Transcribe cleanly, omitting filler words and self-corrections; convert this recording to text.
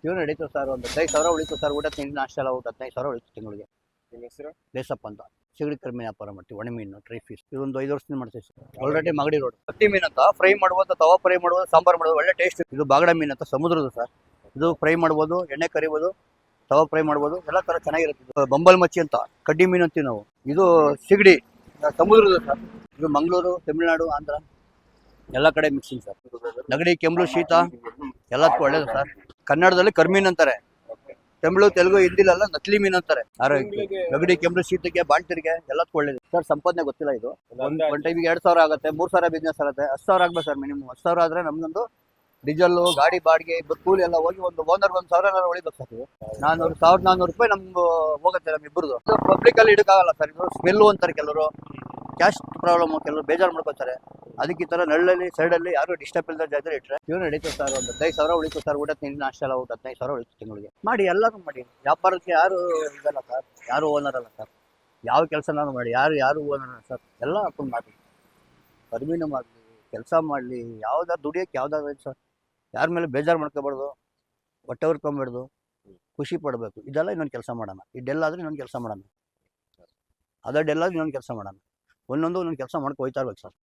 ಜೀವನ ನಡೀತು ಸರ್. ಒಂದು 15,000 ಉಳಿತು ಸರ್. ಊಟ ತಿಂಡಿ ನಾಷ್ಟ ಎಲ್ಲ ಊಟ 15,000 ಉಳಿತು ತಿಂಗಳಿಗೆ. ನಿಮ್ಮ ಹೆಸರು? ಬೇಸಪ್ಪ ಅಂತ ಸಿಗಡಿ ಕಡಿಮೆ ವ್ಯಾಪಾರ ಮಾಡ್ತೀವಿ. ಒಣ ಮೀನು, ಡ್ರೈ ಫಿಶ್ ಇದೊಂದು 5 ವರ್ಷದಿಂದ ಮಾಡ್ತೀವಿ ಸರ್. ಆಲ್ರೆಡಿ ಮಾಗಡಿ ರೋಡ್ ಹತ್ತಿ ಮೀನು ಅಂತ ಫ್ರೈ ಮಾಡ್ಬೋದು, ತವಾ ಫ್ರೈ ಮಾಡ್ಬೋದು, ಸಾಂಬಾರ್ ಮಾಡ್ಬೋದು, ಒಳ್ಳೆ ಟೇಸ್ಟ್. ಇದು ಬಾಗಡ ಮೀನು ಅಂತ ಸಮುದ್ರದ ಸರ್. ಇದು ಫ್ರೈ ಮಾಡ್ಬೋದು, ಎಣ್ಣೆ ಕರಿಬೋದು, ತವಾ ಫ್ರೈ ಮಾಡ್ಬೋದು, ಎಲ್ಲ ತರ ಚೆನ್ನಾಗಿರುತ್ತೆ. ಇದು ಬಂಬಲ್ ಮಚ್ಚಿ ಅಂತ ಕಡ್ಡಿ ಮೀನು ಅಂತೀವಿ ನಾವು. ಇದು ಸಿಗಡಿ ಸಮುದ್ರದ ಸರ್. ಇದು ಮಂಗಳೂರು, ತಮಿಳುನಾಡು, ಆಂಧ್ರ ಎಲ್ಲ ಕಡೆ ಮಿಕ್ಸಿಂಗ್ ಸರ್. ನಗಡಿ, ಕೆಂಬಳು, ಶೀತ ಎಲ್ಲದಕ್ಕೂ ಒಳ್ಳೇದು ಸರ್. ಕನ್ನಡದಲ್ಲಿ ಕರ್ಮೀನ್ ಅಂತಾರೆ, ತಮಿಳು, ತೆಲುಗು, ಹಿಂದಿಲೆಲ್ಲ ನಕಲಿ ಮೀನು ಅಂತಾರೆ. ಆರೋಗ್ಯಕ್ಕೆ ನಗಡಿ, ಕೆಂಬಳು, ಶೀತಕ್ಕೆ, ಬಾಣ್ತಿರಿಗೆ ಎಲ್ಲದಕ್ಕೂ ಒಳ್ಳೇದು ಸರ್. ಸಂಪಾದನೆ ಗೊತ್ತಿಲ್ಲ. ಇದು ಒಂದ್ ಟೈಮಿಗೆ 2,000 ಆಗುತ್ತೆ, 3,000 ಬಿಸ್ನೆಸ್ ಆಗುತ್ತೆ. 10,000 ಆಗ್ಬೇಕು ಸರ್ ಮಿನಿಮಮ್. 10,000 ಆದ್ರೆ ನಮ್ದೊಂದು ಡೀಸೆಲ್, ಗಾಡಿ ಬಾಡಿಗೆ, ಕೂಲಿ ಎಲ್ಲ ಹೋಗಿ ಒಂದು ಓನರ್ 1,000 ಉಳಿಬೇಕು ಸರ್. ಇದು 1,400 ರೂಪಾಯಿ ನಮ್ಗೆ ಹೋಗುತ್ತೆ ನಮ್ಮಿಬ್ಬರದು. ಪಬ್ಲಿಕ್ ಅಲ್ಲಿ ಇಡಕ್ಕಾಗಲ್ಲ ಸರ್. ಇದು ಸ್ಮೆಲ್ಲು ಅಂತಾರೆ ಕೆಲವರು, ಕ್ಯಾಶ್ ಪ್ರಾಬ್ಲಮ್, ಕೆಲವರು ಬೇಜಾರು ಮಾಡ್ಕೋತಾರೆ. ಅದಕ್ಕೆ ಈ ತರ ನಳ್ಳಲ್ಲಿ ಸೈಡಲ್ಲಿ ಯಾರು ಡಿಸ್ಟರ್ಬ್ ಇಲ್ಲದ ಜಾಗದಲ್ಲಿ ಇಟ್ಟರೆ ಜೀವನ ನಡೀತು ಸರ್. ಒಂದು 15,000 ಉಳಿತು ಸರ್. ಊಟ ತಿಂಡಿ ನಾಷ್ಟ ಎಲ್ಲ ಊಟ 15,000 ಉಳಿತು ತಿಂಗಳಿಗೆ. ಮಾಡಿ, ಎಲ್ಲರೂ ಮಾಡಿ. ವ್ಯಾಪಾರಕ್ಕೆ ಯಾರು ಇದಲ್ಲ ಸರ್, ಯಾರು ಓನರ್ ಅಲ್ಲ ಸರ್. ಯಾವ ಕೆಲಸನಾದ್ರು ಮಾಡಿ, ಯಾರು ಓನರ್ ಅಲ್ಲ ಸರ್. ಎಲ್ಲ ಹಾಕೊಂಡು ಮಾಡಿ, ಕರ್ಮೀನು ಮಾಡಲಿ, ಕೆಲಸ ಮಾಡಲಿ, ಯಾವ್ದಾದ್ರು ದುಡಿಯೋಕೆ ಯಾವ್ದಾದ್ರು ಸರ್. ಯಾರ ಮೇಲೆ ಬೇಜಾರು ಮಾಡ್ಕೋಬಾರ್ದು, ಹೊಟ್ಟೆ ಹೊರ್ಕೊಂಬಿಡ್ದು, ಖುಷಿ ಪಡಬೇಕು. ಇದೆಲ್ಲ ಇನ್ನೊಂದು ಕೆಲಸ ಮಾಡೋಣ. ಈ ಡೆಲ್ ಆದ್ರೆ ಇನ್ನೊಂದು ಕೆಲಸ ಮಾಡೋಣ, ಅದೇ ಡೆಲ್ ಆದ್ರೆ ಇನ್ನೊಂದು ಕೆಲಸ ಮಾಡೋಣ. ಒಂದೊಂದು ಕೆಲಸ ಮಾಡ್ಕೊ ಹೋಯ್ತಾ ಇರ್ಬೇಕು ಸರ್.